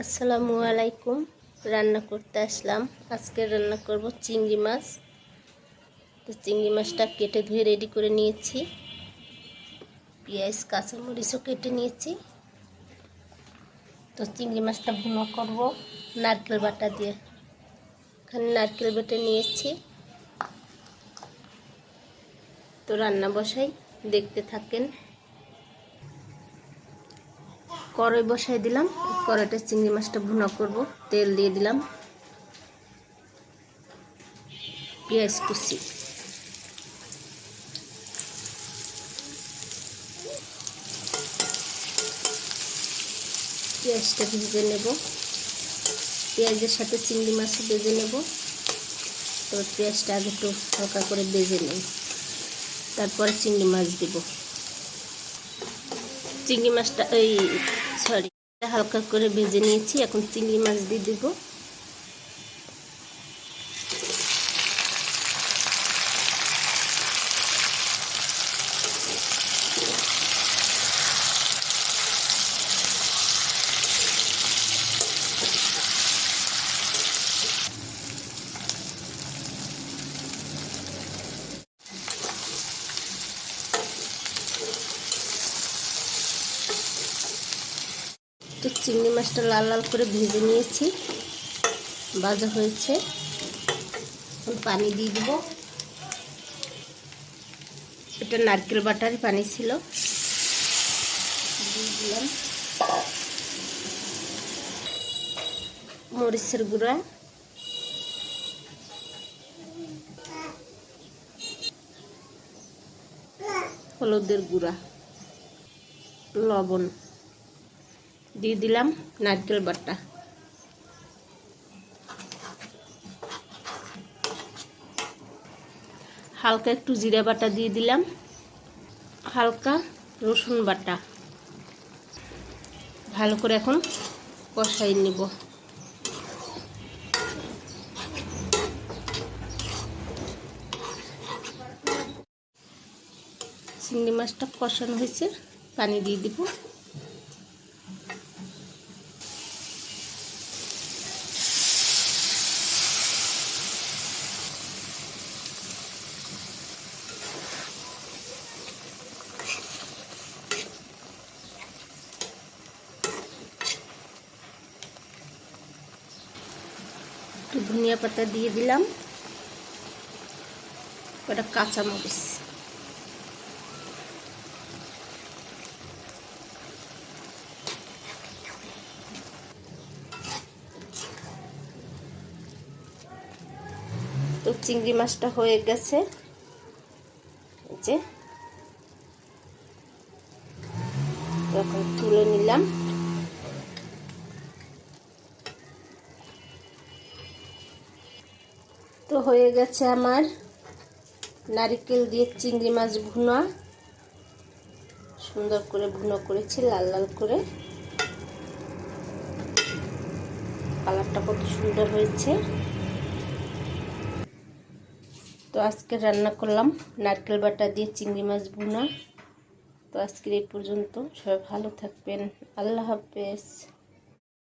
আসসালামু আলাইকুম। রান্না করতে আসলাম। আজকে রান্না করব চিংড়ি মাছ। তো চিংড়ি মাছটা কেটে ধুয়ে রেডি করে নিয়েছি। পেঁয়াজ কাঁচামরিচও কেটে নিয়েছি। তো চিংড়ি মাছটা ভুনা করব নারকেল বাটা দিয়ে। এখানে নারকেল বেটে নিয়েছি। তো রান্না বসাই, দেখতে থাকেন। কড়াই বসাই দিলাম। কড়াইতে চিংড়ি মাছটা ভুনা করব। তেল দিয়ে দিলাম, পেঁয়াজ কুচি, পেঁয়াজটা ভেজে নেব। পেঁয়াজের সাথে চিংড়ি মাছও ভেজে নেব। তো পেঁয়াজটা আগে একটু হালকা করে ভেজে নেব, তারপরে চিংড়ি মাছ দেব। চিংড়ি মাছটা হালকা করে ভেজে নিয়েছি। এখন চিংড়ি মাছ দিয়ে দেব। তো চিংড়ি মাছটা লাল লাল করে ভেজে নিয়েছি, ভাজা হয়েছে। এখন পানি দিয়ে দেব। এটা নারকেল বাটারই পানি ছিল, দিয়ে দিলাম মরিচের গুঁড়া, হলুদের গুঁড়া, লবণ, দিয়ে দিলাম নারকেল বাটা। হালকা একটু জিরা বাটা দিয়ে দিলাম, হালকা রসুন বাটা। ভালো করে এখন কষাই নিব। চিংড়ি মাছটা কষানো হয়েছে, পানি দিয়ে দিব। একটু ধনিয়া পাতা দিয়ে দিলাম, কটা কাঁচামরিচ। তো চিংড়ি মাছটা হয়ে গেছে, যে এখন তুলে নিলাম। তো হয়ে গেছে আমার নারকেল দিয়ে চিংড়ি মাছ ভুনা। সুন্দর করে ভুনা করেছি, লাল লাল করে। কালারটা কত সুন্দর হয়েছে। তো আজকে রান্না করলাম নারকেল বাটা দিয়ে চিংড়ি মাছ ভুনা। তো আজকের এই পর্যন্ত। সবাই ভালো থাকবেন। আল্লাহ হাফেজ।